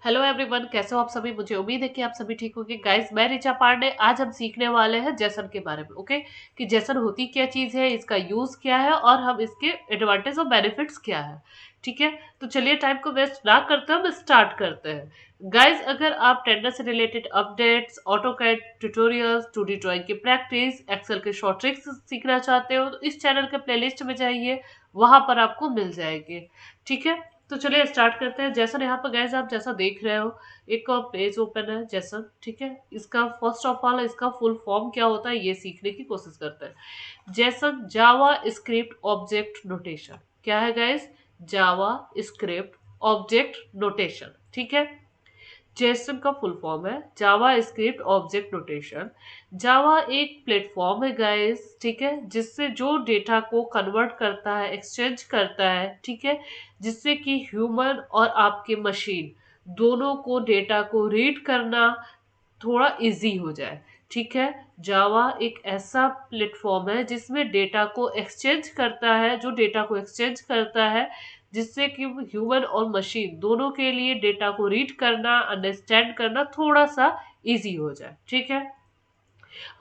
Hello everyone, कैसे हो आप सभी। मुझे उम्मीद है कि आप सभी ठीक होंगे। गाइस, मैं ऋचा पांडे। आज हम सीखने वाले हैं जेसन के बारे में। ओके, कि जेसन होती क्या चीज है, इसका यूज क्या है और हम इसके एडवांटेज और बेनिफिट्स क्या है। ठीक है, तो चलिए टाइम को वेस्ट ना करते हम स्टार्ट करते हैं। गाइस, अगर आप टेंडर से related updates, AutoCAD tutorials, 2D drawing की प्रैक्टिस, एक्सेल के शॉर्ट ट्रिक्स सीखना चाहते हो तो इस चैनल के प्लेलिस्ट में जाइए, वहां पर आपको मिल जाएंगे। ठीक है, तो चलिए स्टार्ट करते हैं। जैसन यहाँ पर गैस आप जैसा देख रहे हो, एक पेज ओपन है जैसन। ठीक है, इसका फर्स्ट ऑफ ऑल इसका फुल फॉर्म क्या होता है ये सीखने की कोशिश करते हैं। जैसन जावा स्क्रिप्ट ऑब्जेक्ट नोटेशन। क्या है गैस? जावा स्क्रिप्ट ऑब्जेक्ट नोटेशन। ठीक है, जेसन का फुल फॉर्म है जावा स्क्रिप्ट ऑब्जेक्ट नोटेशन। जावा एक प्लेटफॉर्म है गाइस, ठीक है, जिससे जो डेटा को कन्वर्ट करता है, एक्सचेंज करता है, ठीक है, जिससे कि ह्यूमन और आपके मशीन दोनों को डेटा को रीड करना थोड़ा इजी हो जाए। ठीक है, जावा एक ऐसा प्लेटफॉर्म है जिसमें डेटा को एक्सचेंज करता है, जो डेटा को एक्सचेंज करता है जिससे कि ह्यूमन और मशीन दोनों के लिए डेटा को रीड करना, अंडरस्टैंड करना थोड़ा सा इजी हो जाए। ठीक है,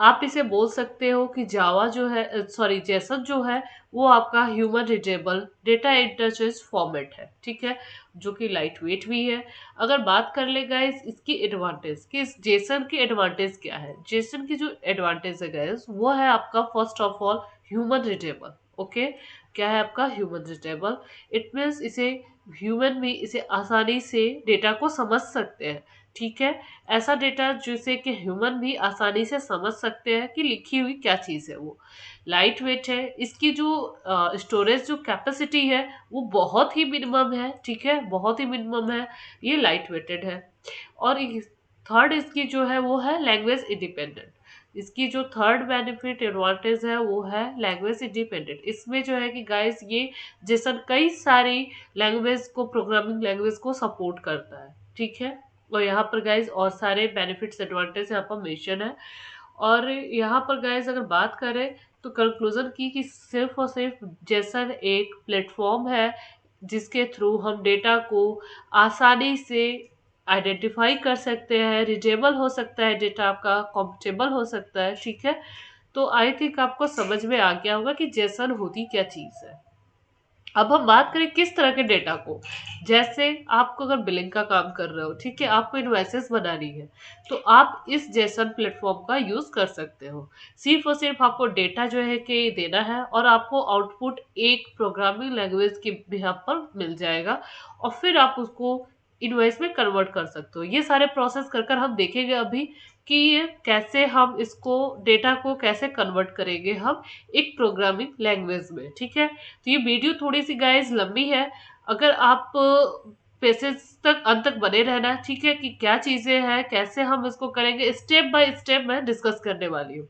आप इसे बोल सकते हो कि जावा जो है, सॉरी, जेसन जो है वो आपका human readable data interchange format है। ठीक है, जो कि लाइट वेट भी है। अगर बात कर ले गाइस इसकी एडवांटेज कि इस जेसन की एडवांटेज क्या है, जेसन की जो एडवांटेज है गाइस वो है आपका first of all human readable. Okay, क्या है आपका ह्यूमन रीडेबल? इट मीन्स इसे ह्यूमन भी इसे आसानी से डेटा को समझ सकते हैं। ठीक है, ऐसा डेटा जिसे कि ह्यूमन भी आसानी से समझ सकते हैं कि लिखी हुई क्या चीज़ है। वो लाइट वेट है, इसकी जो स्टोरेज जो कैपेसिटी है वो बहुत ही मिनिमम है। ठीक है, बहुत ही मिनिमम है, ये लाइट वेटेड है। और थर्ड इसकी जो है वो है लैंग्वेज इंडिपेंडेंट। इसकी जो थर्ड बेनिफिट एडवांटेज है वो है लैंग्वेज इंडिपेंडेंट। इसमें जो है कि गाइस ये जैसा कई सारी लैंग्वेज को, प्रोग्रामिंग लैंग्वेज को सपोर्ट करता है। ठीक है, और यहाँ पर गाइज और सारे बेनिफिट्स एडवांटेज यहाँ पर मेंशन है। और यहाँ पर गाइज अगर बात करें तो कंक्लूजन की कि सिर्फ और सिर्फ जैसन एक प्लेटफॉर्म है जिसके थ्रू हम डेटा को आसानी से आइडेंटिफाई कर सकते हैं, रीडेबल हो सकता है डेटा आपका, कॉम्पिटेबल हो सकता है। ठीक है, तो आई थिंक आपको समझ में आ गया होगा कि जेसन होती क्या चीज़ है। अब हम बात करें किस तरह के डेटा को। जैसे आपको अगर बिलिंग का काम कर रहे हो, ठीक है, आपको इनवॉइसेस बनानी है, तो आप इस जेसन प्लेटफॉर्म का यूज कर सकते हो। सिर्फ और सिर्फ आपको डेटा जो है कि देना है और आपको आउटपुट एक प्रोग्रामिंग लैंग्वेज के बिहाफ पर मिल जाएगा और फिर आप उसको इनवॉइस में कन्वर्ट कर सकते हो। ये सारे प्रोसेस कर कर हम देखेंगे अभी कि ये कैसे हम इसको डेटा को कैसे कन्वर्ट करेंगे हम एक प्रोग्रामिंग लैंग्वेज में। ठीक है, तो ये वीडियो थोड़ी सी गाइस लंबी है। अगर आप पेसेज तक अंत तक बने रहना, ठीक है, कि क्या चीजें हैं, कैसे हम इसको करेंगे, स्टेप बाय स्टेप मैं डिस्कस करने वाली हूँ।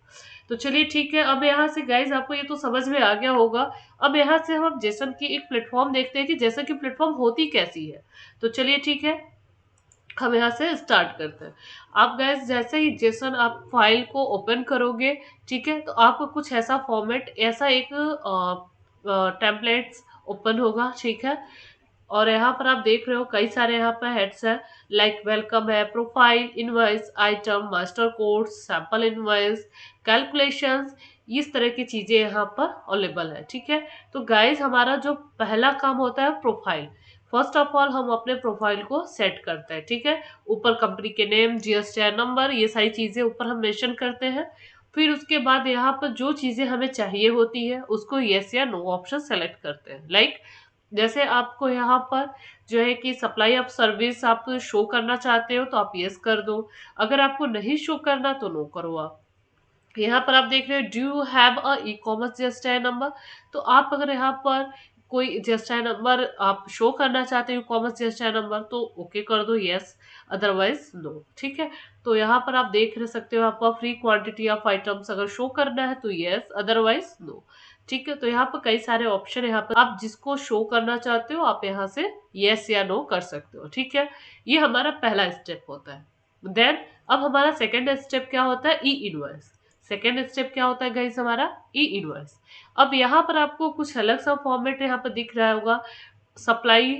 तो चलिए ठीक है, अब यहाँ से गाइस आपको ये तो समझ में आ गया होगा। अब यहाँ से हम जेसन की एक प्लेटफॉर्म देखते हैं कि जेसन की प्लेटफॉर्म होती कैसी है। तो चलिए ठीक है, हम यहाँ से स्टार्ट करते हैं। आप गैस जैसे ही जेसन आप फाइल को ओपन करोगे, ठीक है, तो आपको कुछ ऐसा फॉर्मेट, ऐसा एक टेम्पलेट्स ओपन होगा। ठीक है, और यहाँ पर आप देख रहे हो कई सारे यहाँ पर हेड्स है, लाइक वेलकम है, profile, invoice, item, master codes, sample invoice, calculations, इस तरह की चीजें यहाँ पर अवेलेबल है। ठीक है, तो गाइस हमारा जो पहला काम होता है प्रोफाइल। फर्स्ट ऑफ ऑल हम अपने प्रोफाइल को सेट करते हैं। ठीक है, ऊपर कंपनी के नेम, जीएसटी नंबर, ये सारी चीजें ऊपर हम मेंशन करते हैं। फिर उसके बाद यहाँ पर जो चीजें हमें चाहिए होती है उसको यस या नो ऑप्शन सेलेक्ट करते हैं। लाइक जैसे आपको यहाँ पर जो है कि सप्लाई ऑफ सर्विस आप शो करना चाहते हो तो आप यस कर दो, अगर आपको नहीं शो करना तो नो करो। आप यहाँ पर आप देख रहे हो do you have a e commerce GST number, तो आप अगर यहाँ पर कोई जीएसटी नंबर आप शो करना चाहते हो, कॉमर्स जीएसटी नंबर, तो ओके कर दो, यस, अदरवाइज नो। ठीक है, तो यहाँ पर आप देख सकते हो आपका फ्री क्वांटिटी ऑफ आइटम्स अगर शो करना है तो यस, अदरवाइज नो। ठीक है, तो यहाँ पर कई सारे ऑप्शन है, यहाँ पर आप जिसको शो करना चाहते हो आप यहाँ से यस या नो कर सकते हो। ठीक है, ये हमारा पहला स्टेप होता है। देन अब हमारा सेकेंड स्टेप क्या होता है, ई इनवॉइस। सेकेंड स्टेप क्या होता है गाइस हमारा, ई इनवॉइस। अब यहाँ पर आपको कुछ अलग सा फॉर्मेट यहाँ पर दिख रहा होगा, सप्लाई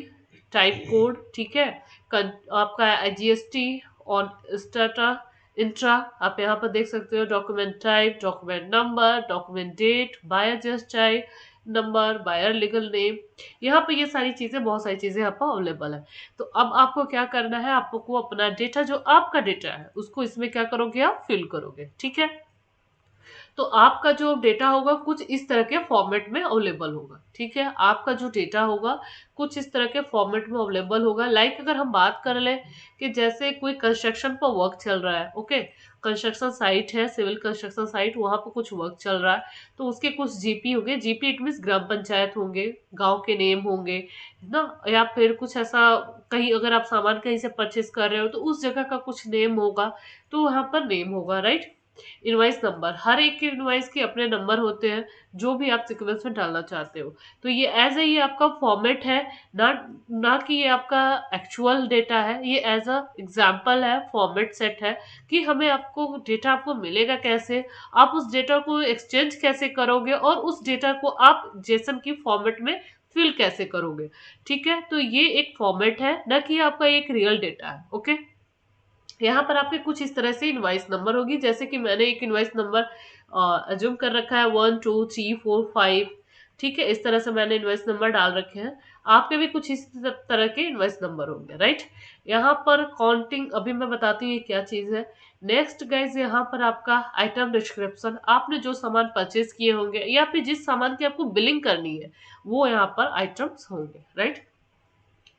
टाइप कोड, ठीक है, आपका GST ऑन स्टाटा इंट्रा, आप यहाँ पर देख सकते हो document type, document number, document date, buyer just type number, buyer legal name. यहाँ पे ये सारी चीजें, बहुत सारी चीजें यहाँ पर अवेलेबल है। तो अब आपको क्या करना है, आपको अपना डेटा, जो आपका डेटा है, उसको इसमें क्या करोगे, आप फिल करोगे। ठीक है, तो आपका जो डेटा होगा कुछ इस तरह के फॉर्मेट में अवेलेबल होगा। ठीक है, आपका जो डेटा होगा कुछ इस तरह के फॉर्मेट में अवेलेबल होगा। लाइक अगर हम बात कर ले कि जैसे कोई कंस्ट्रक्शन पर वर्क चल रहा है, ओके, कंस्ट्रक्शन साइट है, सिविल कंस्ट्रक्शन साइट, वहां पर कुछ वर्क चल रहा है, तो उसके कुछ जीपी होंगे। जीपी इट मीन्स ग्राम पंचायत होंगे, गांव के नेम होंगे, है ना, या फिर कुछ ऐसा, कहीं अगर आप सामान कहीं से परचेस कर रहे हो तो उस जगह का कुछ नेम होगा, तो वहां पर नेम होगा, राइट। इनवाइस नंबर, हर एक के इनवाइस के अपने नंबर होते हैं, जो भी आप सीक्वेंस में डालना चाहते हो। तो ये एज ए ये आपका फॉर्मेट है, ना ना कि ये आपका एक्चुअल डेटा है, ये एज अ एग्जाम्पल है, फॉर्मेट सेट है कि हमें आपको डेटा आपको मिलेगा कैसे, आप उस डेटा को एक्सचेंज कैसे करोगे, और उस डेटा को आप जेसन की फॉर्मेट में फिल कैसे करोगे। ठीक है, तो ये एक फॉर्मेट है, ना कि आपका एक रियल डेटा है। ओके, यहाँ पर आपके कुछ इस तरह से इनवाइस नंबर होगी, जैसे कि मैंने एक इनवाइस नंबर अज्यूम कर रखा है 1 2 3 4 5। ठीक है, इस तरह से मैंने इनवाइस नंबर डाल रखे हैं। आपके भी कुछ इस तरह के इनवाइस नंबर होंगे, राइट। यहाँ पर काउंटिंग अभी मैं बताती हूँ ये क्या चीज है। नेक्स्ट गाइज, यहाँ पर आपका आइटम डिस्क्रिप्शन, आपने जो सामान परचेज किए होंगे या फिर जिस सामान की आपको बिलिंग करनी है, वो यहाँ पर आइटम्स होंगे, राइट।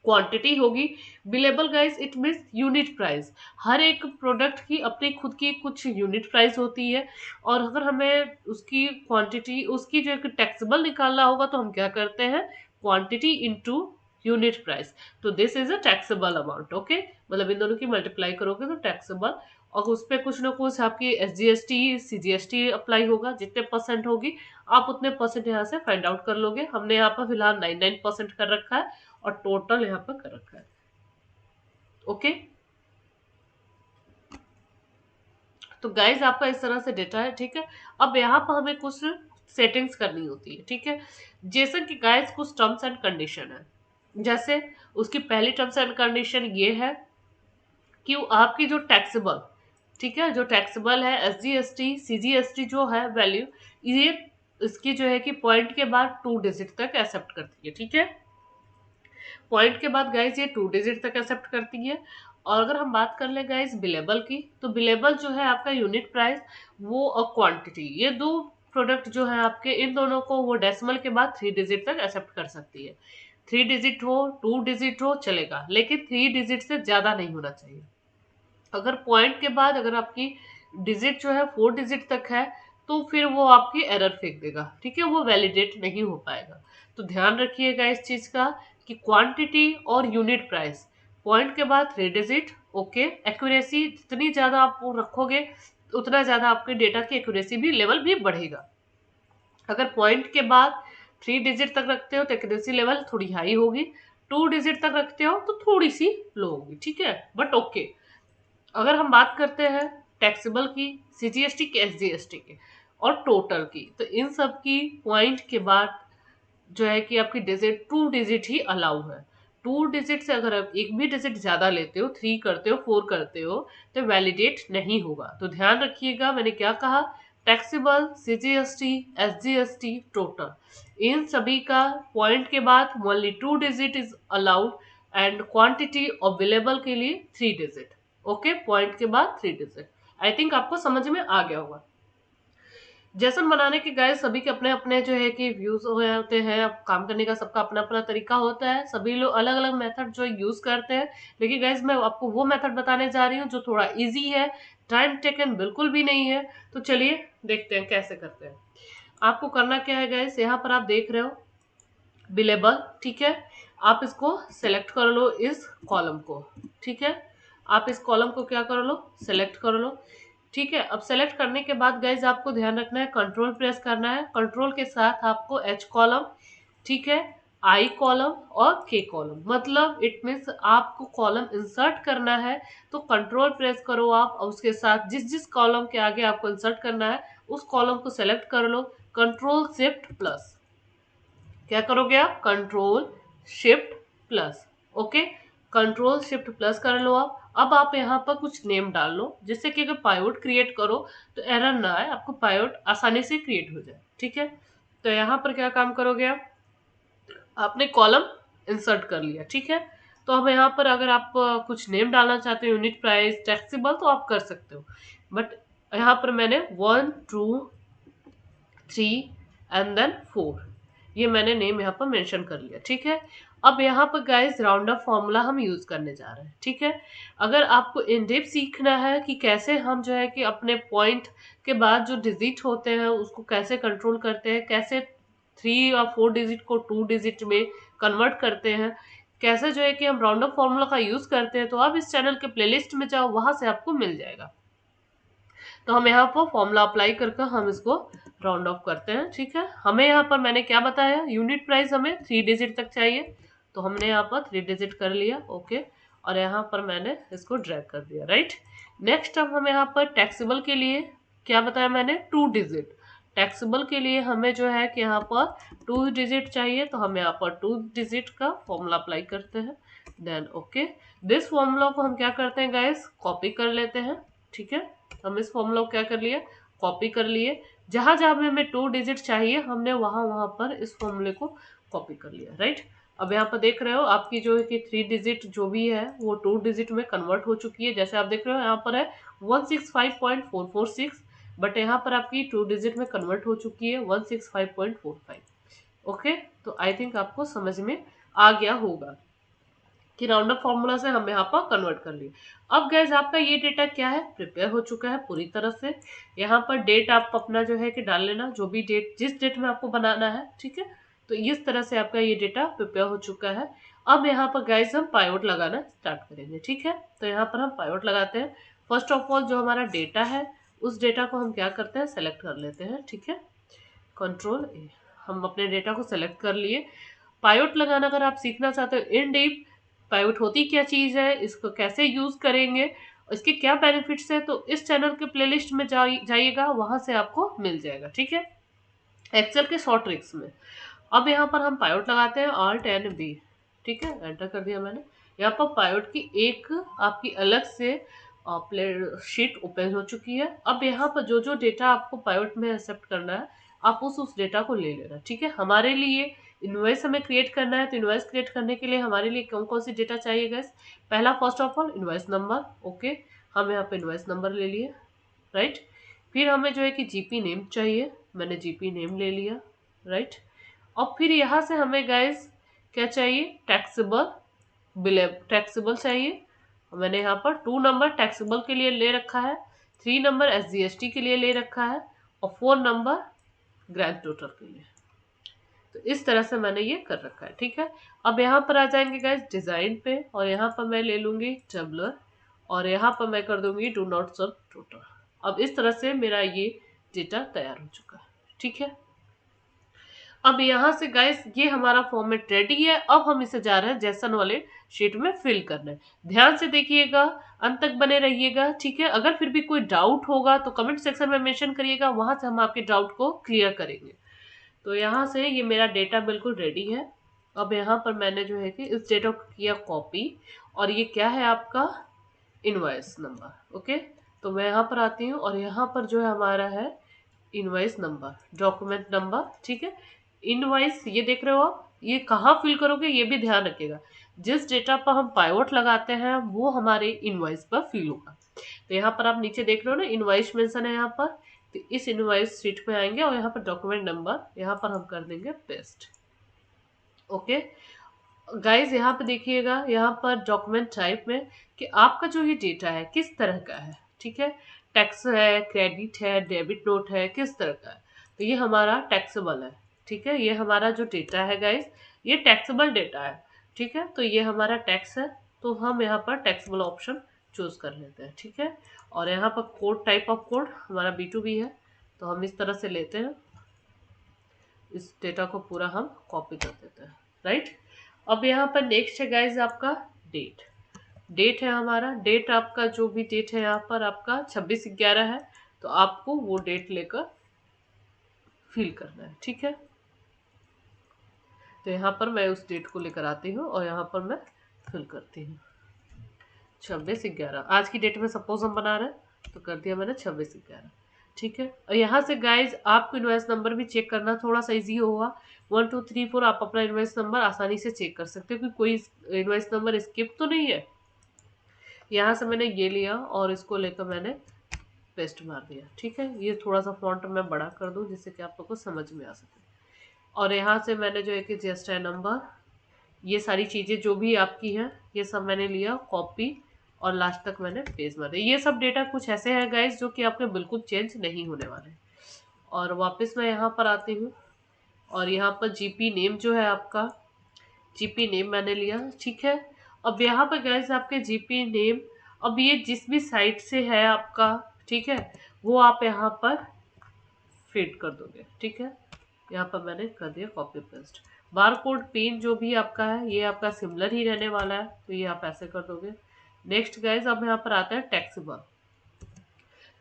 क्वांटिटी होगी। Billable guys it means unit price, हर एक प्रोडक्ट की अपनी खुद की कुछ यूनिट प्राइस होती है, और अगर हमें उसकी क्वांटिटी, उसकी जो टैक्सेबल निकालना होगा, तो हम क्या करते हैं, क्वांटिटी इनटू यूनिट प्राइस। तो this is a taxable amount. Okay, मतलब इन दोनों की मल्टीप्लाई करोगे तो टैक्सेबल, और उस पर कुछ ना कुछ आपकी SGST CGST अप्लाई होगा, जितने परसेंट होगी आप उतने परसेंट यहाँ से फाइंड आउट कर लोगे। हमने यहाँ पर फिलहाल 99% कर रखा है, और टोटल यहाँ पर कर रखा है। ओके, तो गाइज आपका इस तरह से डेटा है। ठीक है, अब यहाँ पर हमें कुछ सेटिंग्स करनी होती है। ठीक है, जैसे कि गाइज कुछ टर्म्स एंड कंडीशन है, जैसे उसकी पहली टर्म्स एंड कंडीशन ये है कि आपकी जो टैक्सेबल, ठीक है, जो टैक्सेबल है SGST CGST जो है वैल्यू, ये इसकी जो है कि पॉइंट के बाद 2 डिजिट तक एक्सेप्ट करती है। ठीक है, पॉइंट के बाद गाइज ये 2 डिजिट तक एक्सेप्ट करती है। और अगर हम बात कर ले गाइज बिलेबल की, तो बिलेबल जो है आपका यूनिट प्राइस, वो और क्वांटिटी, ये दो प्रोडक्ट जो है आपके, इन दोनों को वो डेसिमल के बाद 3 डिजिट तक एक्सेप्ट कर सकती है। 3 डिजिट हो 2 डिजिट हो चलेगा, लेकिन 3 डिजिट से ज्यादा नहीं होना चाहिए। अगर पॉइंट के बाद अगर आपकी डिजिट जो है 4 डिजिट तक है, तो फिर वो आपकी एरर फेंक देगा। ठीक है, वो वैलिडेट नहीं हो पाएगा। तो ध्यान रखिएगा इस चीज का कि क्वांटिटी और यूनिट प्राइस, पॉइंट के बाद 3 डिजिट। ओके, एक्यूरेसी जितनी ज्यादा आप वो रखोगे, उतना ज्यादा आपके डेटा की एक्यूरेसी भी लेवल भी बढ़ेगा। अगर पॉइंट के बाद 3 डिजिट तक रखते हो तो एक्यूरेसी लेवल थोड़ी हाई होगी, 2 डिजिट तक रखते हो तो थोड़ी सी लो होगी। ठीक है, बट ओके। अगर हम बात करते हैं टैक्सेबल की, CGST की, SGST की और टोटल की, तो इन सब की पॉइंट के बाद जो है कि आपकी डिजिट 2 डिजिट ही अलाउ है। 2 डिजिट से अगर आप एक भी डिजिट ज्यादा लेते हो, 3 करते हो, 4 करते हो, तो वैलिडेट नहीं होगा। तो ध्यान रखिएगा, मैंने क्या कहा, टैक्सेबल, CGST, SGST, टोटल, इन सभी का पॉइंट के बाद only 2 digit is allowed, and quantity available के लिए 3 डिजिट। ओके, पॉइंट के बाद 3 डिजिट। आई थिंक आपको समझ में आ गया होगा। जैसन बनाने के गाइस सभी के अपने अपने जो है कि व्यूज होते हैं, अब काम करने का सबका अपना अपना तरीका होता है, सभी लोग अलग अलग मेथड जो यूज करते हैं। लेकिन गाइस मैं आपको वो मेथड बताने जा रही हूँ जो थोड़ा इजी है, टाइम टेकन बिल्कुल भी नहीं है। तो चलिए देखते हैं कैसे करते हैं। आपको करना क्या है गाइस, यहाँ पर आप देख रहे हो बिलेबल, ठीक है, आप इसको सेलेक्ट कर लो, इस कॉलम को। ठीक है, आप इस कॉलम को क्या कर लो, सेलेक्ट कर लो। ठीक है, अब सेलेक्ट करने के बाद गाइज आपको ध्यान रखना है, कंट्रोल प्रेस करना है, कंट्रोल के साथ आपको H कॉलम, ठीक है, I कॉलम और K कॉलम, मतलब इट मीन्स आपको कॉलम इंसर्ट करना है, तो कंट्रोल प्रेस करो आप, और उसके साथ जिस जिस कॉलम के आगे आपको इंसर्ट करना है उस कॉलम को सेलेक्ट कर लो, कंट्रोल शिफ्ट प्लस, क्या करोगे आप, control shift plus. Okay, control shift plus कर लो आप। अब आप यहाँ पर कुछ नेम डाल लो, जिससे कि अगर पाइवट क्रिएट करो तो एरर ना आए, आपको पाइवट आसानी से क्रिएट हो जाए। ठीक है, तो यहाँ पर क्या काम करोगे आप, आपने कॉलम इंसर्ट कर लिया। ठीक है, तो अब यहाँ पर अगर आप कुछ नेम डालना चाहते हो, यूनिट प्राइस, टैक्सेबल, तो आप कर सकते हो। बट यहाँ पर मैंने 1 2 3 एंड देन 4, ये मैंने नेम यहाँ पर मेंशन कर लिया। ठीक है, अब यहाँ पर गाइस राउंड अप फॉर्मूला हम यूज करने जा रहे हैं। ठीक है, अगर आपको इन डेप्थ सीखना है कि कैसे हम जो है कि अपने पॉइंट के बाद जो डिजिट होते हैं उसको कैसे कंट्रोल करते हैं, कैसे 3 और 4 डिजिट को 2 डिजिट में कन्वर्ट करते हैं, कैसे जो है कि हम राउंड अप फॉर्मूला का यूज करते हैं, तो आप इस चैनल के प्लेलिस्ट में जाओ, वहां से आपको मिल जाएगा। तो हम यहाँ पर फॉर्मूला अप्लाई करके हम इसको राउंड ऑफ करते हैं। ठीक है, हमें यहाँ पर मैंने क्या बताया, यूनिट प्राइस हमें 3 डिजिट तक चाहिए, तो हमने यहाँ पर 3 डिजिट कर लिया। ओके, और यहाँ पर मैंने इसको ड्रैग कर दिया। राइट, नेक्स्ट अब हम यहाँ पर टैक्सेबल के लिए क्या बताया मैंने, 2 डिजिट। टैक्सेबल के लिए हमें जो है कि यहाँ पर 2 डिजिट चाहिए, तो हम यहाँ पर 2 डिजिट का फॉर्मूला अप्लाई करते हैं। देन ओके, दिस फॉर्मूला को हम क्या करते हैं गाइस, कॉपी कर लेते हैं। ठीक है, हम इस फॉर्मूला को क्या कर लिया, कॉपी कर लिए। जहां जहां पे हमें 2 डिजिट चाहिए हमने वहां वहां पर इस फॉर्मूले को कॉपी कर लिया। राइट, अब यहाँ पर देख रहे हो आपकी जो है कि 3 डिजिट जो भी है वो 2 डिजिट में कन्वर्ट हो चुकी है। जैसे आप देख रहे हो यहाँ पर है 165.446, बट यहाँ पर आपकी 2 डिजिट में कन्वर्ट हो चुकी है 165.45। ओके, तो आई थिंक आपको समझ में आ गया होगा कि राउंड अप फॉर्मूला से हम यहाँ पर कन्वर्ट कर लिए। अब गैस आपका ये डेटा क्या है, प्रिपेयर हो चुका है पूरी तरह से। यहाँ पर डेट आप अपना जो है कि डाल लेना, जो भी डेट जिस डेट में आपको बनाना है। ठीक है, तो इस तरह से आपका ये डेटा प्रिपेयर हो चुका है। अब यहाँ पर गैस हम पाइवट लगाना स्टार्ट करेंगे। ठीक है, तो यहाँ पर हम पाइवट लगाते हैं। फर्स्ट ऑफ ऑल जो हमारा डेटा है उस डेटा को हम क्या करते हैं, सेलेक्ट कर लेते हैं। ठीक है, कंट्रोल ए, हम अपने डेटा को सेलेक्ट कर लिए। पाइवट लगाना अगर आप सीखना चाहते हो इन डीप, पाइवट होती क्या चीज़ है, इसको कैसे यूज़ करेंगे, इसके क्या बेनिफिट्स है, तो इस चैनल के प्लेलिस्ट में जाइएगा, वहां से आपको मिल जाएगा। ठीक है, एक्सेल के शॉर्ट ट्रिक्स में। अब यहाँ पर हम पाइवट लगाते हैं, Alt N B। ठीक है, एंटर कर दिया मैंने। यहाँ पर पाइवट की एक आपकी अलग से प्ले शीट ओपन हो चुकी है। अब यहाँ पर जो जो डेटा आपको पाइवट में एक्सेप्ट करना है आप उस डेटा को ले लेना। ठीक है, हमारे लिए इनवॉइस हमें क्रिएट करना है, तो इनवॉइस क्रिएट करने के लिए हमारे लिए कौन कौन सी डेटा चाहिए गैस, पहला first of all invoice number. Okay, हम यहाँ पे इनवॉइस नंबर ले लिए। राइट, फिर हमें जो है कि जीपी नेम चाहिए, मैंने जीपी नेम ले लिया। राइट, और फिर यहाँ से हमें गैस क्या चाहिए, टैक्सेबल बिलेब टैक्सेबल चाहिए। मैंने यहाँ पर 2 नंबर टैक्सेबल के लिए ले रखा है, 3 नंबर SGST के लिए ले रखा है, और 4 नंबर ग्रैंड टोटल के लिए। तो इस तरह से मैंने ये कर रखा है। ठीक है, अब यहाँ पर आ जाएंगे गाइस डिजाइन पे, और यहाँ पर मैं ले लूंगी टेबलर, और यहाँ पर मैं कर दूंगी डू नॉट सर्व टोटल। अब इस तरह से मेरा ये डेटा तैयार हो चुका है। ठीक है, अब यहाँ से गाइस ये हमारा फॉर्मेट रेडी है। अब हम इसे जा रहे हैं जेसन वाले शीट में फिल करने। ध्यान से देखिएगा, अंत तक बने रहिएगा। ठीक है, अगर फिर भी कोई डाउट होगा तो कमेंट सेक्शन में मेंशन करिएगा, वहां से हम आपके डाउट को क्लियर करेंगे। तो यहाँ से ये मेरा डेटा बिल्कुल रेडी है। अब यहाँ पर मैंने जो है कि इस डेटा को किया कॉपी, और ये क्या है आपका इनवॉइस नंबर। ओके, तो मैं यहाँ पर आती हूँ और यहाँ पर जो है हमारा है इनवॉइस नंबर, डॉक्यूमेंट नंबर। ठीक है, इनवॉइस ये देख रहे हो आप, ये कहाँ फिल करोगे ये भी ध्यान रखिएगा, जिस डेटा पर हम पाइवट लगाते हैं वो हमारे इनवॉइस पर फिल होगा। तो यहाँ पर आप नीचे देख रहे हो ना, इनवॉइस मेंशन है यहाँ पर, तो इस इनवॉइस शीट में आएंगे और यहाँ पर डॉक्यूमेंट नंबर यहाँ पर हम कर देंगे पेस्ट। ओके गाइज, यहाँ पे देखिएगा, यहाँ पर डॉक्यूमेंट टाइप में कि आपका जो ये डेटा है किस तरह का है। ठीक है, टैक्स है, क्रेडिट है, डेबिट नोट है, किस तरह का है, तो ये हमारा टैक्सेबल है। ठीक है, ये हमारा जो डेटा है गाइज ये टैक्सेबल डेटा है। ठीक है, तो ये हमारा टैक्स है, तो हम यहाँ पर टैक्सेबल ऑप्शन चूज कर लेते हैं। ठीक है, और यहाँ पर कोड, टाइप ऑफ कोड हमारा B2B है, तो हम इस तरह से लेते हैं, इस डेटा को पूरा हम कॉपी कर देते हैं। राइट, अब यहाँ पर नेक्स्ट है गाइज आपका डेट। डेट है हमारा, डेट आपका जो भी डेट है यहाँ पर आपका 26/11 है, तो आपको वो डेट लेकर फिल करना है। ठीक है, तो यहाँ पर मैं उस डेट को लेकर आती हूँ और यहाँ पर मैं फिल करती हूँ 26/11 आज की डेट में सपोज हम बना रहे हैं तो कर दिया मैंने 26/11। ठीक है, और यहाँ से गाइज आपको इनवॉइस नंबर भी चेक करना थोड़ा सा इजी होगा। 1 2 3 4 आप अपना इनवॉइस नंबर आसानी से चेक कर सकते हो कि कोई इनवॉइस नंबर स्किप तो नहीं है। यहाँ से मैंने ये लिया और इसको लेकर मैंने पेस्ट मार दिया। ठीक है, ये थोड़ा सा फॉन्ट मैं बड़ा कर दूं जिससे कि आप लोग को समझ में आ सके। और यहाँ से मैंने जो है कि जीएसटी नंबर, ये सारी चीज़ें जो भी आपकी हैं ये सब मैंने लिया कॉपी और लास्ट तक मैंने पेज मार दिया। ये सब डेटा कुछ ऐसे हैं गाइस जो कि आपके बिल्कुल चेंज नहीं होने वाले। और वापस मैं यहाँ पर आती हूँ और यहाँ पर जीपी नेम जो है आपका, जीपी नेम मैंने लिया। ठीक है, अब यहाँ पर गाइस आपके जीपी नेम, अब ये जिस भी साइट से है आपका, ठीक है, वो आप यहाँ पर फिट कर दोगे। ठीक है, यहाँ पर मैंने कर दिया copy paste. Bar code pin जो भी आपका है ये आपका सिमिलर ही रहने वाला है, तो ये आप ऐसे कर दोगे। नेक्स्ट गाइस अब यहाँ पर आता है टैक्सेबल।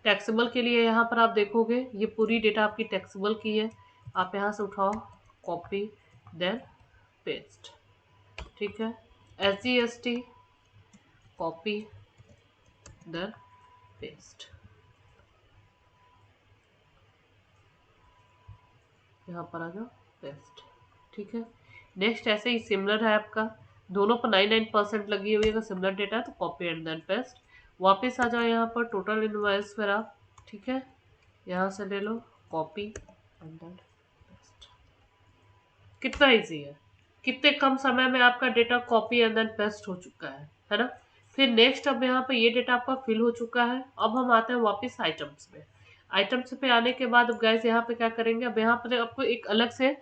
टैक्सेबल के लिए यहाँ पर आप देखोगे ये पूरी डेटा आपकी टैक्सेबल की है। आप यहाँ से उठाओ कॉपी देन पेस्ट। ठीक है, SGST कॉपी देन पेस्ट, यहाँ पर आ जाओ पेस्ट। ठीक है, नेक्स्ट ऐसे ही सिमिलर है आपका, दोनों पर 99% लगी हुई है। अगर सिमिलर डेटा है तो कॉपी एंड देन पेस्ट। वापस आ जाओ यहाँ पर टोटल इनवॉइस पर आप, ठीक है, यहाँ से ले लो कॉपी एंड देन पेस्ट। कितना इजी है, कितने कम समय में आपका data copy and then paste हो चुका है ना। फिर नेक्स्ट अब यहाँ पर ये डेटा आपका फिल हो चुका है। अब हम आते हैं वापस आइटम्स में। आइटम्स पे आने के बाद अब गाइस यहाँ पे क्या करेंगे, अब यहाँ पर आपको एक अलग से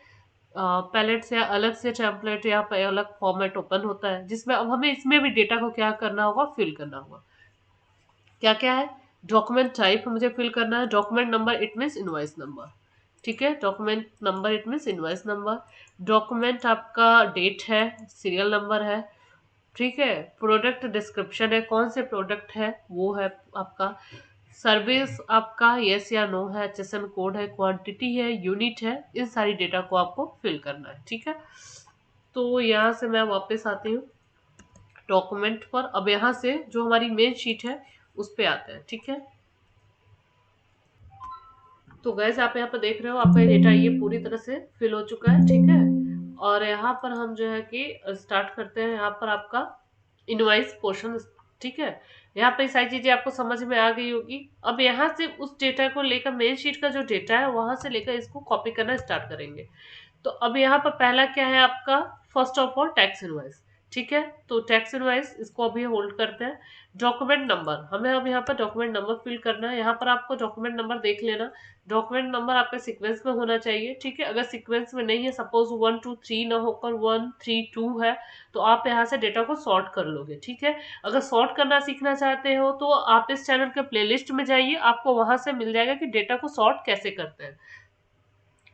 पैलेट से अलग से टेम्पलेट या पे अलग फॉर्मेट ओपन होता है जिसमें अब हमें इसमें भी डेटा को क्या करना होगा, फिल करना होगा। क्या क्या है, डॉक्यूमेंट टाइप मुझे फिल करना है, document number it means invoice number. ठीक है, document number it means invoice number. Document आपका डेट है, सीरियल नंबर है। ठीक है, प्रोडक्ट डिस्क्रिप्शन है, कौन से प्रोडक्ट है वो है आपका। सर्विस आपका यस या नो है, HSN कोड है, क्वांटिटी है, यूनिट है। इन सारी डेटा को आपको फिल करना है। ठीक है, तो यहाँ से मैं वापस आती हूँ डॉक्यूमेंट पर। अब यहाँ से जो हमारी मेन शीट है उस पे आते हैं। ठीक है, तो गैस आप यहाँ पर देख रहे हो आपका डेटा ये पूरी तरह से फिल हो चुका है। ठीक है, और यहाँ पर हम जो है कि स्टार्ट करते हैं यहाँ पर आपका इनवॉइस पोर्शन। ठीक है, यहाँ पे सारी चीजें आपको समझ में आ गई होगी। अब यहाँ से उस डेटा को लेकर मेन शीट का जो डेटा है वहां से लेकर इसको कॉपी करना स्टार्ट करेंगे। तो अब यहाँ पर पहला क्या है आपका, first of all tax invoice. ठीक है, तो टैक्स इनवॉइस इसको अभी होल्ड करते हैं। डॉक्यूमेंट नंबर, हमें अब यहाँ पर डॉक्यूमेंट नंबर फिल करना है। यहाँ पर आपको डॉक्यूमेंट नंबर देख लेना, डॉक्यूमेंट नंबर आपके सीक्वेंस में होना चाहिए। ठीक है, अगर सीक्वेंस में नहीं है, सपोज 1 2 3 ना होकर 1 3 2 है, तो आप यहाँ से डेटा को सॉर्ट कर लोगे। ठीक है, अगर सॉर्ट करना सीखना चाहते हो तो आप इस चैनल के प्लेलिस्ट में जाइए, आपको वहां से मिल जाएगा कि डेटा को सॉर्ट कैसे करते हैं।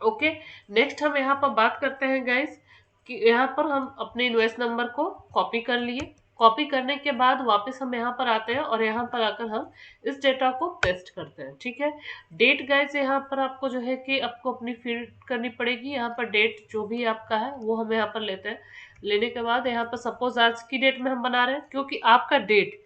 ओके, नेक्स्ट हम यहाँ पर बात करते हैं गाइस कि यहाँ पर हम अपने इनवॉइस नंबर को कॉपी कर लिए। कॉपी करने के बाद वापस हम यहाँ पर आते हैं और यहाँ पर आकर हम इस डेटा को पेस्ट करते हैं। ठीक है, डेट गाइस यहाँ पर आपको जो है कि आपको अपनी फील्ड करनी पड़ेगी। यहाँ पर डेट जो भी आपका है वो हम यहाँ पर लेते हैं। लेने के बाद यहाँ पर सपोज आज की डेट में हम बना रहे हैं, क्योंकि आपका डेट,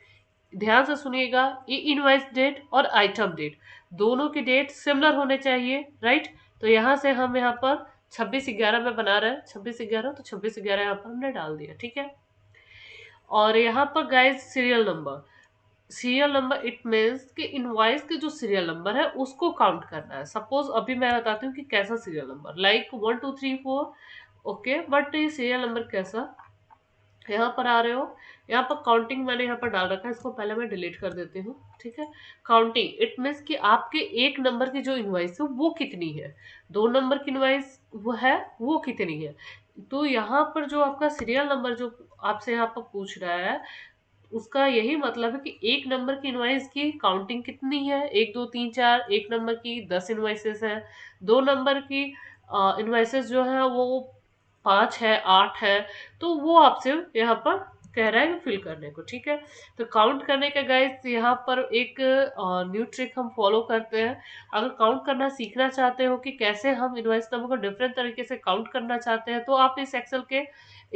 ध्यान से सुनिएगा, ये इनवॉइस डेट और आइटम डेट दोनों की डेट सिमिलर होने चाहिए, राइट। तो यहाँ से हम यहाँ पर 26/11 में बना रहे हैं, 26/11, तो 26/11 यहाँ पर हमने डाल दिया। ठीक है, और यहाँ पर guys serial number, serial number it means कि इनवॉइस के जो सीरियल नंबर है उसको काउंट करना है। सपोज अभी मैं बताती हूँ कि कैसा serial number, like 1 2 3 4। Okay, but ये सीरियल नंबर कैसा, यहाँ पर आ रहे हो, यहाँ पर काउंटिंग मैंने यहाँ पर डाल रखा है, इसको पहले मैं डिलीट कर देती हूँ। ठीक है, काउंटिंग इट मीन्स कि आपके एक नंबर की जो इनवॉइस है वो कितनी है, 2 नंबर की इनवॉइस वो है वो कितनी है। तो यहाँ पर जो आपका सीरियल नंबर जो आपसे यहाँ पर पूछ रहा है उसका यही मतलब है कि एक नंबर की इनवॉइस की काउंटिंग कितनी है, 1 2 3 4, एक नंबर की 10 इनवॉइसेस है, 2 नंबर की इनवॉइसेस जो है वो 5 है 8 है। तो वो आपसे यहाँ पर कह रहा है कि फिल करने को। ठीक है, तो काउंट करने का गाइस यहाँ पर एक न्यू ट्रिक हम फॉलो करते हैं। अगर काउंट करना सीखना चाहते हो कि कैसे हम इनवॉइस नंबर को डिफरेंट तरीके से काउंट करना चाहते हैं, तो आप इस एक्सेल के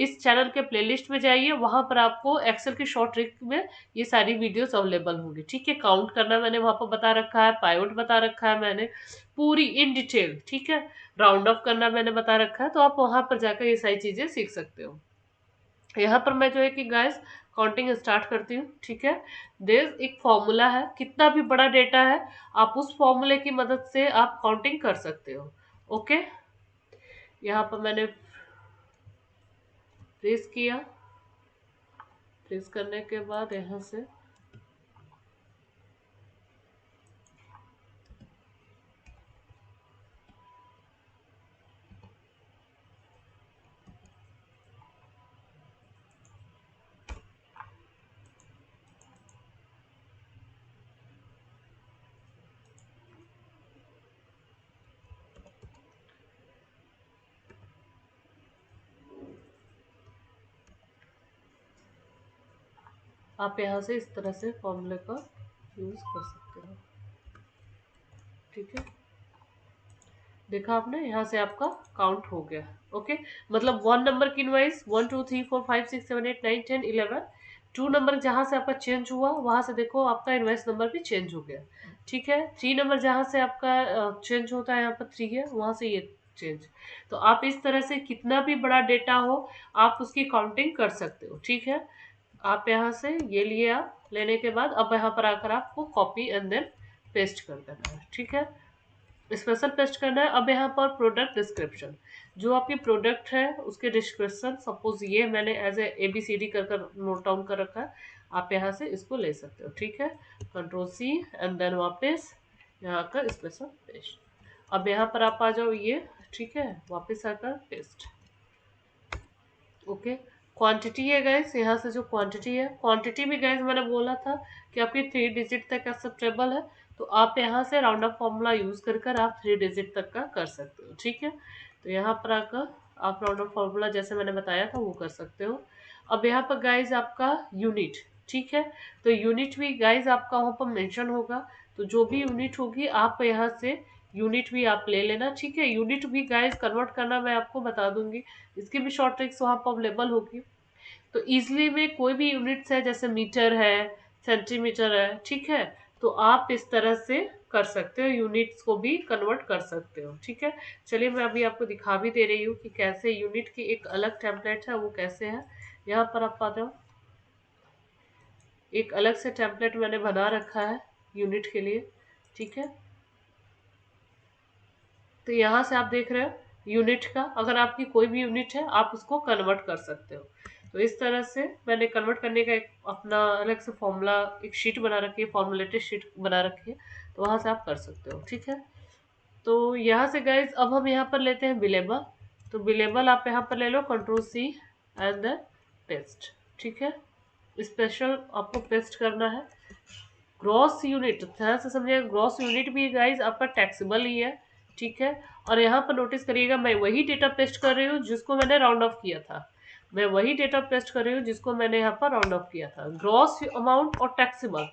इस चैनल के प्लेलिस्ट में जाइए, वहां पर आपको एक्सेल की शॉर्ट ट्रिक में ये सारी वीडियोस अवेलेबल होंगी। ठीक है, काउंट करना मैंने वहां पर बता रखा है, पाइवट बता रखा है मैंने पूरी इन डिटेल। ठीक है, राउंड ऑफ करना मैंने बता रखा है, तो आप वहां पर जाकर ये सारी चीजें सीख सकते हो। यहाँ पर मैं जो है कि गाइस काउंटिंग स्टार्ट करती हूँ। ठीक है, देर एक फॉर्मूला है, कितना भी बड़ा डेटा है आप उस फॉर्मूले की मदद से आप काउंटिंग कर सकते हो। ओके, यहाँ पर मैंने प्रेस किया, प्रेस करने के बाद यहाँ से आप यहाँ से इस तरह से फॉर्मूले का यूज कर सकते हो। ठीक है, देखा आपने, यहाँ से आपका काउंट हो गया। ओके, मतलब 1 नंबर की इनवाइस 1 2 3 4 5 6 7 8 9 10 11, 2 नंबर जहां से आपका चेंज हुआ वहां से देखो आपका इनवाइस नंबर भी चेंज हो गया। ठीक है, 3 नंबर जहां से आपका चेंज होता है, यहाँ पर 3 है, वहां से ये चेंज। तो आप इस तरह से कितना भी बड़ा डेटा हो आप उसकी काउंटिंग कर सकते हो। ठीक है, आप यहाँ से ये लिए, आप लेने के बाद अब यहाँ पर आकर आपको कॉपी एंड देन पेस्ट कर देना है। ठीक है, स्पेशल पेस्ट करना है। अब यहाँ पर प्रोडक्ट डिस्क्रिप्शन, जो आपकी प्रोडक्ट है उसके डिस्क्रिप्शन, सपोज ये मैंने as A B C D कर कर नोट डाउन कर रखा है, आप यहाँ से इसको ले सकते हो। ठीक है, कंट्रोल सी एंड देन वापस यहाँ का स्पेशल पेस्ट। अब यहाँ पर आप आ जाओ ये। ठीक है, वापस आकर पेस्ट। ओके, क्वांटिटी है गैस, यहाँ से जो क्वांटिटी है, क्वांटिटी भी गैस मैंने बोला था कि आपकी 3 डिजिट तक एक्सेप्टेबल है, तो आप यहाँ से राउंड अप फॉर्मूला यूज कर कर आप 3 डिजिट तक का कर सकते हो। ठीक है, तो यहाँ पर आकर आप राउंड अप फॉर्मूला जैसे मैंने बताया था वो कर सकते हो। अब यहाँ पर गाइज आपका यूनिट, ठीक है, तो यूनिट भी गाइज आपका वहाँ पर मेंशन होगा, तो जो भी यूनिट होगी आप यहाँ से यूनिट भी आप ले लेना। ठीक है, यूनिट भी गाइज कन्वर्ट करना मैं आपको बता दूंगी, इसकी भी शॉर्ट ट्रिक्स वहाँ पर अवेलेबल होगी। तो ईजिली में कोई भी यूनिट्स है, जैसे मीटर है, सेंटीमीटर है, ठीक है, तो आप इस तरह से कर सकते हो, यूनिट्स को भी कन्वर्ट कर सकते हो। ठीक है, चलिए मैं अभी आपको दिखा भी दे रही हूँ कि कैसे यूनिट की एक अलग टेम्पलेट है वो कैसे है। यहाँ पर आप पाते हो एक अलग से टेम्पलेट मैंने बना रखा है यूनिट के लिए। ठीक है, तो यहाँ से आप देख रहे हो यूनिट का, अगर आपकी कोई भी यूनिट है आप उसको कन्वर्ट कर सकते हो। तो इस तरह से मैंने कन्वर्ट करने का एक अपना अलग से फॉर्मूला, एक शीट बना रखी है, फॉर्मूलेटेड शीट बना रखी है, तो वहाँ से आप कर सकते हो। ठीक है, तो यहाँ से गाइज अब हम यहाँ पर लेते हैं बिलेबल। तो बिलेबल आप यहाँ पर ले लो, control C and then paste. ठीक है, स्पेशल आपको पेस्ट करना है। ग्रॉस यूनिट ध्यान से समझिएगा, ग्रॉस यूनिट भी गाइज आपका टैक्सेबल ही है। ठीक है, और यहाँ पर नोटिस करिएगा मैं वही डेटा पेस्ट कर रही हूँ जिसको मैंने राउंड ऑफ किया था, मैं वही डेटा पेस्ट कर रही हूँ जिसको मैंने यहाँ पर राउंड ऑफ किया था। ग्रॉस अमाउंट और टैक्सेबल,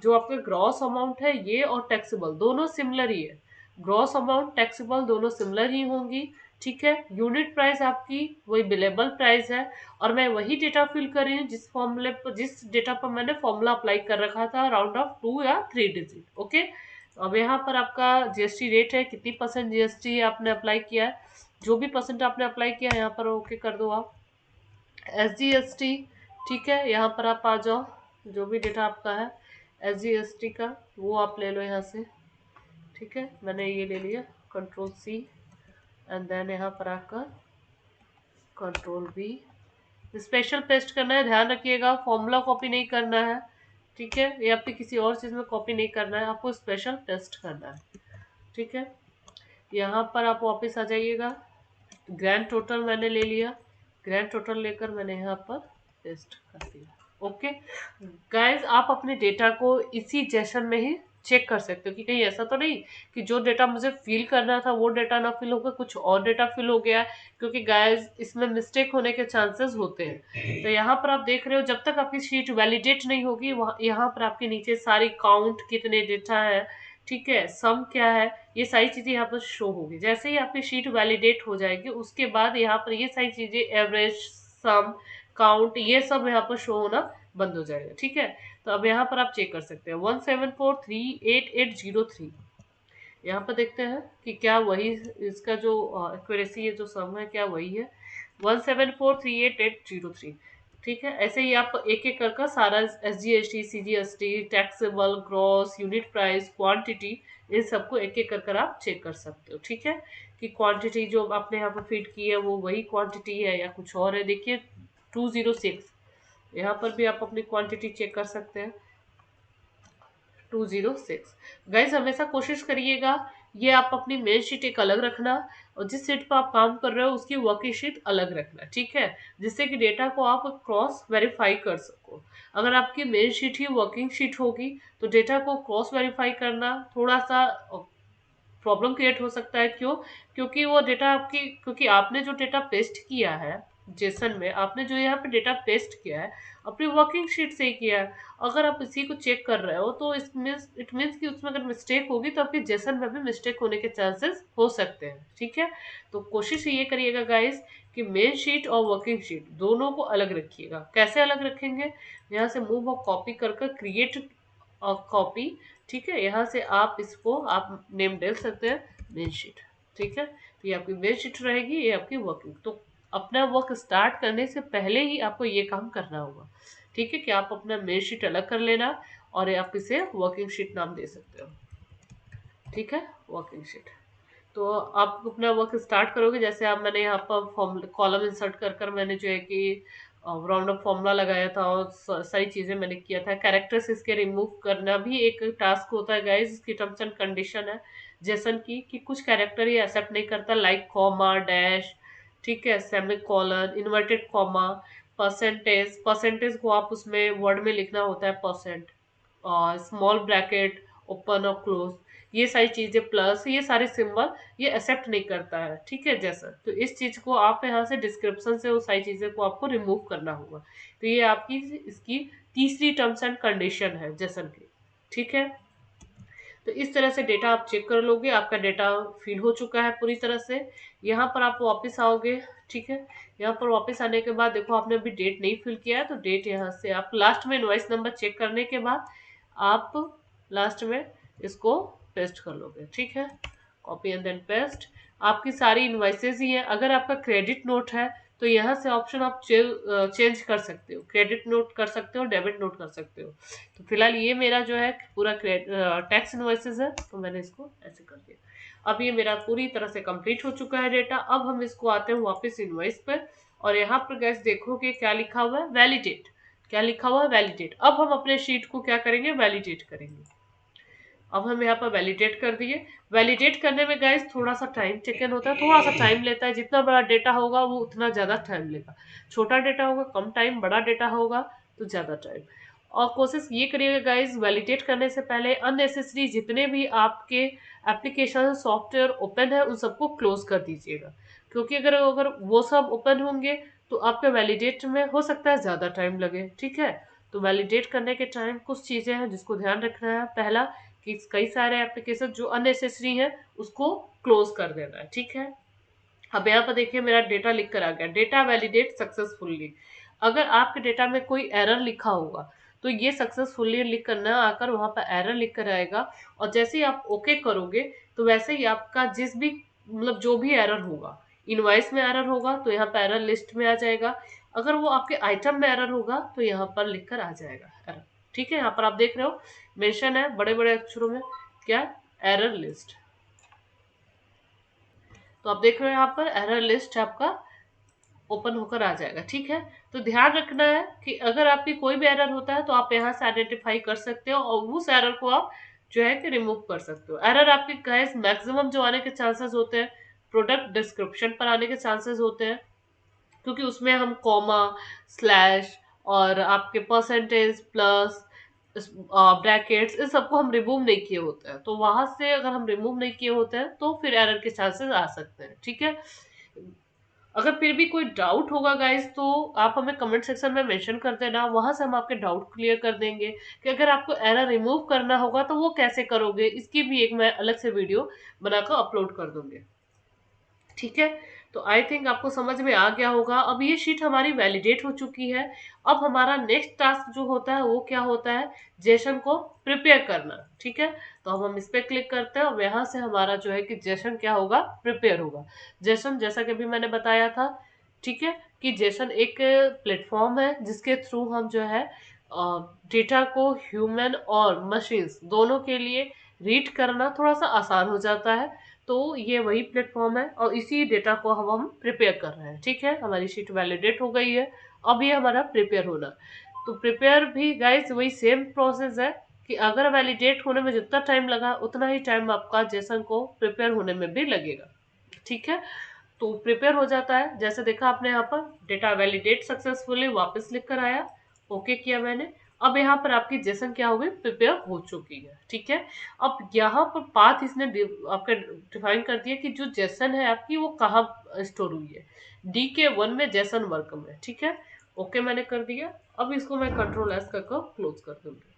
जो आपके ग्रॉस अमाउंट है ये और टैक्सेबल दोनों सिमिलर ही है, ग्रॉस अमाउंट टैक्सेबल दोनों सिमिलर ही होंगी। ठीक है, यूनिट प्राइस आपकी वही बिलेबल प्राइस है, और मैं वही डेटा फिल कर रही हूँ जिस फॉर्मूले पर, जिस डेटा पर मैंने फॉर्मूला अप्लाई कर रखा था, राउंड ऑफ 2 या 3 डिजिट। ओके, अब यहाँ पर आपका जीएसटी रेट है, कितनी परसेंट जीएसटी आपने अप्लाई किया है, जो भी परसेंट आपने अप्लाई किया है यहाँ पर ओके कर दो आप। SGST, ठीक है, यहाँ पर आप आ जाओ, जो भी डेटा आपका है SGST का वो आप ले लो यहाँ से। ठीक है, मैंने ये ले लिया, कंट्रोल सी एंड देन यहाँ पर आकर कंट्रोल बी, स्पेशल पेस्ट करना है, ध्यान रखिएगा फॉर्मूला कॉपी नहीं करना है। ठीक है, या फिर किसी और चीज़ में कॉपी नहीं करना है, आपको स्पेशल पेस्ट करना है। ठीक है, यहाँ पर आप वापस आ जाइएगा, ग्रैंड टोटल मैंने ले लिया, ग्रैंड टोटल लेकर मैंने यहाँ पर पेस्ट कर दिया। ओके गाइज, आप अपने डेटा को इसी सेशन में ही चेक कर सकते हो कि कहीं ऐसा तो नहीं कि जो डेटा मुझे फिल करना था वो डेटा ना फिल होगा, कुछ और डेटा फिल हो गया, क्योंकि गाइज इसमें मिस्टेक होने के चांसेस होते हैं। तो यहाँ पर आप देख रहे हो जब तक आपकी शीट वैलिडेट नहीं होगी, यहाँ पर आपके नीचे सारी काउंट कितने डेटा है, ठीक है, सम क्या है, ये सारी चीज़ें यहाँ पर शो होगी। जैसे ही आपकी शीट वैलिडेट हो जाएगी उसके बाद यहाँ पर ये सारी चीज़ें एवरेज, सम, काउंट, ये सब यहाँ पर शो होना बंद हो जाएगा। ठीक है, तो अब यहाँ पर आप चेक कर सकते हैं 174388803। यहाँ पर देखते हैं कि क्या वही इसका जो एक्यूरेसी है, जो सम है, क्या वही है 174388803। ठीक है, ऐसे ही आप एक एक कर सारा SGST, CGST, taxable, gross, unit price, quantity, इन सबको एक एक कर आप चेक कर सकते हो। ठीक है, कि क्वांटिटी जो आपने यहाँ पर फीड की है वो वही क्वांटिटी है या कुछ और है। देखिए 206, यहाँ पर भी आप अपनी क्वांटिटी चेक कर सकते हैं 206। गाइज हमेशा कोशिश करिएगा ये आप अपनी मेन शीट एक अलग रखना, और जिस शीट पर आप काम कर रहे हो उसकी वर्किंग शीट अलग रखना। ठीक है, जिससे कि डेटा को आप क्रॉस वेरीफाई कर सको। अगर आपकी मेन शीट ही वर्किंग शीट होगी तो डेटा को क्रॉस वेरीफाई करना थोड़ा सा प्रॉब्लम क्रिएट हो सकता है। क्यों? क्योंकि वो डेटा आपकी, क्योंकि आपने जो डेटा पेस्ट किया है जेसन में, आपने जो यहाँ पे डेटा पेस्ट किया है अपनी वर्किंग शीट से ही किया है। अगर आप इसी को चेक कर रहे हो तो इट मीन्स कि उसमें अगर मिस्टेक होगी तो आपके जेसन में भी मिस्टेक होने के चांसेस हो सकते हैं। ठीक है, तो कोशिश ये करिएगा गाइस कि मेन शीट और वर्किंग शीट दोनों को अलग रखिएगा। कैसे अलग रखेंगे? यहाँ से मूव और कॉपी कर क्रिएट और कॉपी। ठीक है, यहाँ से आप इसको आप नेम दे सकते हैं मेन शीट। ठीक है, तो ये आपकी मेन शीट रहेगी, ये आपकी वर्किंग। तो अपना वर्क स्टार्ट करने से पहले ही आपको ये काम करना होगा। ठीक है, कि आप अपना मेन शीट अलग कर लेना और आप इसे वर्किंग शीट नाम दे सकते हो। ठीक है, वर्किंग शीट। तो आप अपना वर्क स्टार्ट करोगे, जैसे आप मैंने यहाँ पर कॉलम इंसर्ट कर मैंने जो है कि राउंड अप फॉर्मूला लगाया था और सारी चीज़ें मैंने किया था। कैरेक्टर्स इसके रिमूव करना भी एक टास्क होता है गाइस, इसकी टर्म्स एंड कंडीशन है जैसन की कि कुछ कैरेक्टर ये एक्सेप्ट नहीं करता, लाइक कॉमा, डैश, ठीक है, semi colon, inverted comma, percentage. Percentage को आप उसमें वर्ड में लिखना होता है परसेंट, और स्मॉल ब्रैकेट, ओपन और क्लोज, ये सारी चीजें, प्लस ये सारे सिंबल ये एक्सेप्ट नहीं करता है। ठीक है, जैसा तो इस चीज को आप यहाँ से डिस्क्रिप्शन से वो सारी चीजें को आपको रिमूव करना होगा। तो ये आपकी इसकी तीसरी टर्म्स एंड कंडीशन है जैसन की। ठीक है, तो इस तरह से डेटा आप चेक कर लोगे, आपका डेटा फिल हो चुका है पूरी तरह से। यहाँ पर आप वापस आओगे। ठीक है, यहाँ पर वापस आने के बाद देखो आपने अभी डेट नहीं फिल किया है, तो डेट यहाँ से आप लास्ट में इनवॉइस नंबर चेक करने के बाद आप लास्ट में इसको पेस्ट कर लोगे। ठीक है, कॉपी एंड देन पेस्ट। आपकी सारी इनवॉइसेज ही है। अगर आपका क्रेडिट नोट है तो यहाँ से ऑप्शन आप चेंज कर सकते हो, क्रेडिट नोट कर सकते हो, डेबिट नोट कर सकते हो। तो फिलहाल ये मेरा जो है पूरा टैक्स इनवॉइसेस है, तो मैंने इसको ऐसे कर दिया। अब ये मेरा पूरी तरह से कंप्लीट हो चुका है डेटा। अब हम इसको आते हैं वापस इनवॉइस पर, और यहाँ पर गैस देखोगे क्या लिखा हुआ है, वैलिडेट। क्या लिखा हुआ है? वैलिडेट। अब हम अपने शीट को क्या करेंगे? वैलिडेट करेंगे। अब हम यहाँ पर वैलिडेट कर दिए। वैलिडेट करने में गाइस थोड़ा सा टाइम टेकन होता है, थोड़ा सा टाइम लेता है। जितना बड़ा डेटा होगा वो उतना ज़्यादा टाइम लेगा, छोटा डेटा होगा कम टाइम, बड़ा डेटा होगा तो ज़्यादा टाइम। और कोशिश ये करिएगा गाइस वैलिडेट करने से पहले अननेसेसरी जितने भी आपके एप्लीकेशन सॉफ्टवेयर ओपन है उन सबको क्लोज कर दीजिएगा, क्योंकि अगर अगर वो सब ओपन होंगे तो आपके वैलिडेट में हो सकता है ज़्यादा टाइम लगे। ठीक है, तो वैलिडेट करने के टाइम कुछ चीज़ें हैं जिसको ध्यान रखना है। पहला कि कई सारे एप्लीकेशन जो अननेसेसरी हैं उसको क्लोज कर देना है। ठीक है, अब यहाँ पर देखिए मेरा डेटा लिख कर आ गया, डेटा वैलिडेट सक्सेसफुली। अगर आपके डेटा में कोई एरर लिखा होगा तो ये सक्सेसफुली लिख कर ना आकर वहाँ पर एरर लिख कर आएगा, और जैसे ही आप ओके करोगे तो वैसे ही आपका जिस भी मतलब जो भी एरर होगा, इनवॉइस में एरर होगा तो यहाँ पर एरर लिस्ट में आ जाएगा। अगर वो आपके आइटम में एरर होगा तो यहाँ पर लिख कर आ जाएगा एरर। ठीक है, यहाँ पर आप देख रहे हो मेंशन है बड़े बड़े अक्षरों में, क्या? Error list. तो आप देख रहे हो यहाँ पर एरर लिस्ट आपका ओपन होकर आ जाएगा। ठीक है, तो ध्यान रखना है कि अगर आपकी कोई भी एरर होता है तो आप यहाँ से आइडेंटिफाई कर सकते हो और उस एरर को आप जो है कि रिमूव कर सकते हो। एरर आपके गाइस मैक्सिमम जो आने के चांसेस होते हैं प्रोडक्ट डिस्क्रिप्शन पर आने के चांसेस होते हैं, क्योंकि उसमें हम कॉमा, स्लैश और आपके परसेंटेज, प्लस, ब्रैकेट्स, इन सबको हम रिमूव नहीं किए होते हैं। तो वहां से अगर हम रिमूव नहीं किए होते हैं तो फिर एरर के चांसेस आ सकते हैं। ठीक है, अगर फिर भी कोई डाउट होगा गाइस तो आप हमें कमेंट सेक्शन में मेंशन कर देना, वहां से हम आपके डाउट क्लियर कर देंगे। कि अगर आपको एरर रिमूव करना होगा तो वो कैसे करोगे, इसकी भी एक मैं अलग से वीडियो बनाकर अपलोड कर दूंगी। ठीक है, तो आई थिंक आपको समझ में आ गया होगा। अब ये शीट हमारी वैलिडेट हो चुकी है। अब हमारा नेक्स्ट टास्क जो होता है वो क्या होता है, जेसन को प्रिपेयर करना। ठीक है, तो अब हम इस पे क्लिक करते हैं और यहाँ से हमारा जो है कि जेसन क्या होगा, प्रिपेयर होगा। जेसन जैसा कि अभी मैंने बताया था, ठीक है, कि जेसन एक प्लेटफॉर्म है जिसके थ्रू हम जो है डेटा को ह्यूमन और मशीन्स दोनों के लिए रीड करना थोड़ा सा आसान हो जाता है। तो ये वही प्लेटफॉर्म है और इसी डेटा को हम प्रिपेयर कर रहे हैं। ठीक है, हमारी शीट वैलिडेट हो गई है। अब ये हमारा प्रिपेयर होना, तो प्रिपेयर भी गाइस वही सेम प्रोसेस है कि अगर वैलिडेट होने में जितना टाइम लगा उतना ही टाइम आपका जेसन को प्रिपेयर होने में भी लगेगा। ठीक है, तो प्रिपेयर हो जाता है। जैसे देखा आपने यहाँ पर डेटा वैलिडेट सक्सेसफुली वापस लिख कर आया, ओके किया मैंने। अब यहाँ पर आपकी जेसन क्या हो गई, प्रिपेयर हो चुकी है। ठीक है, अब यहाँ पर पाथ इसने आपका डिफाइन कर दिया कि जो जेसन है आपकी वो कहाँ स्टोर हुई है, DK1 में जेसन वर्क में। ठीक है, ओके मैंने कर दिया। अब इसको मैं कंट्रोल S कर क्लोज कर दूंगी।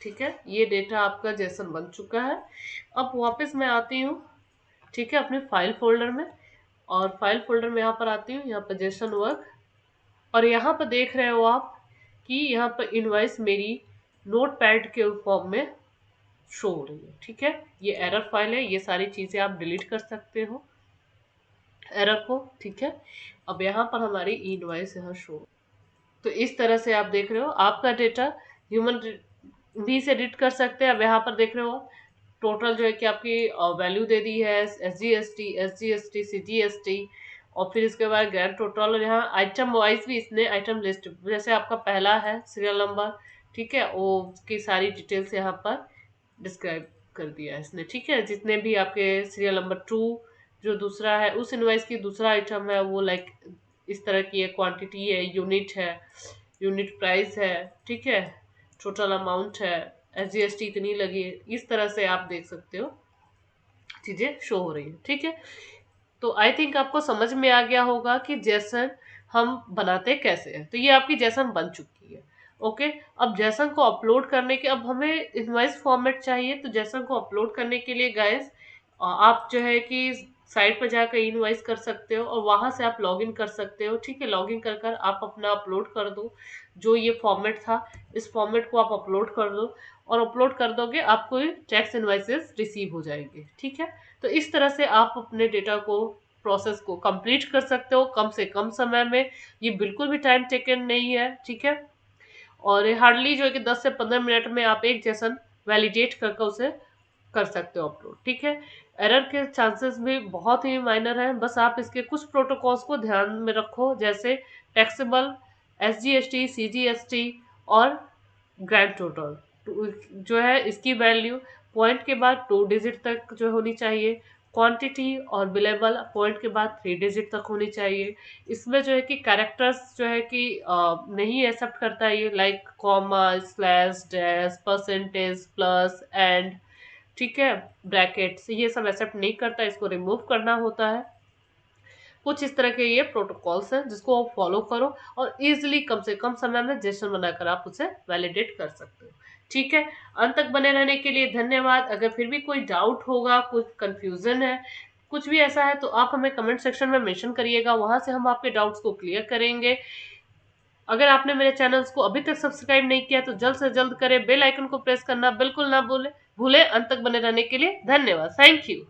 ठीक है, ये डेटा आपका जेसन बन चुका है। अब वापस मैं आती हूँ, ठीक है, अपने फाइल फोल्डर में, और फाइल फोल्डर में यहाँ पर आती हूँ, यहाँ पर जेसन वर्क, और यहाँ पर देख रहे हो आप कि यहाँ पर इनवॉइस मेरी नोटपैड के फॉर्म में शो हो रही है। ठीक है, ये एरर फाइल है, ये सारी चीज़ें आप डिलीट कर सकते हो एरर को। ठीक है, अब यहाँ पर हमारी इनवॉइस यहाँ शो, तो इस तरह से आप देख रहे हो आपका डेटा ह्यूमन भी से एडिट कर सकते हैं। अब यहाँ पर देख रहे हो टोटल जो है कि आपकी वैल्यू दे दी है, SGST, CGST, और फिर इसके बाद ग्रैंड टोटल, और यहाँ आइटम वाइज भी इसने आइटम लिस्ट, जैसे आपका पहला है सीरियल नंबर, ठीक है, वो की सारी डिटेल्स यहाँ पर डिस्क्राइब कर दिया है इसने। ठीक है, जितने भी आपके सीरियल नंबर 2 जो दूसरा है उस इनवाइस की दूसरा आइटम है वो लाइक इस तरह की है, क्वांटिटी है, यूनिट है, यूनिट प्राइस है, ठीक है, टोटल अमाउंट है, SGST इतनी लगी है, इस तरह से आप देख सकते हो चीज़ें शो हो रही है। ठीक है, तो आई थिंक आपको समझ में आ गया होगा कि जेसन हम बनाते कैसे हैं। तो ये आपकी जेसन बन चुकी है। ओके, अब जेसन को अपलोड करने के, अब हमें इनवॉइस फॉर्मेट चाहिए, तो जेसन को अपलोड करने के लिए गाइस आप जो है कि साइट पर जाकर इनवॉइस कर सकते हो और वहां से आप लॉगिन कर सकते हो। ठीक है, लॉगिन कर कर आप अपना अपलोड कर दो, जो ये फॉर्मेट था इस फॉर्मेट को आप अपलोड कर दो, और अपलोड कर दोगे आपको टैक्स इनवॉइसेस रिसीव हो जाएंगे। ठीक है, तो इस तरह से आप अपने डेटा को प्रोसेस को कंप्लीट कर सकते हो कम से कम समय में। ये बिल्कुल भी टाइम टेकन नहीं है। ठीक है, और हार्डली जो है कि 10 से 15 मिनट में आप एक जेसन वैलिडेट करके उसे कर सकते हो अपलोड। ठीक है, एरर के चांसेस भी बहुत ही माइनर हैं, बस आप इसके कुछ प्रोटोकॉल्स को ध्यान में रखो, जैसे टैक्सेबल, SGST, CGST और ग्रैंड टोटल जो है इसकी वैल्यू पॉइंट के बाद 2 डिजिट तक जो होनी चाहिए, क्वांटिटी और बिलेबल पॉइंट के बाद 3 डिजिट तक होनी चाहिए। इसमें जो है कि कैरेक्टर्स जो है कि नहीं एक्सेप्ट करता है ये, like comma, slash, dash, percentage, plus, and, ठीक है, ब्रैकेट्स, ये सब एक्सेप्ट नहीं करता, इसको रिमूव करना होता है। कुछ इस तरह के ये प्रोटोकॉल्स हैं जिसको आप फॉलो करो और इजीली कम से कम समय में जेसन बनाकर आप उसे वैलिडेट कर सकते हो। ठीक है, अंत तक बने रहने के लिए धन्यवाद। अगर फिर भी कोई डाउट होगा, कुछ कंफ्यूजन है, कुछ भी ऐसा है, तो आप हमें कमेंट सेक्शन में मेंशन करिएगा, वहां से हम आपके डाउट्स को क्लियर करेंगे। अगर आपने मेरे चैनल्स को अभी तक सब्सक्राइब नहीं किया तो जल्द से जल्द करें, बेल आइकन को प्रेस करना बिल्कुल ना भूले। अंत तक बने रहने के लिए धन्यवाद। Thank you.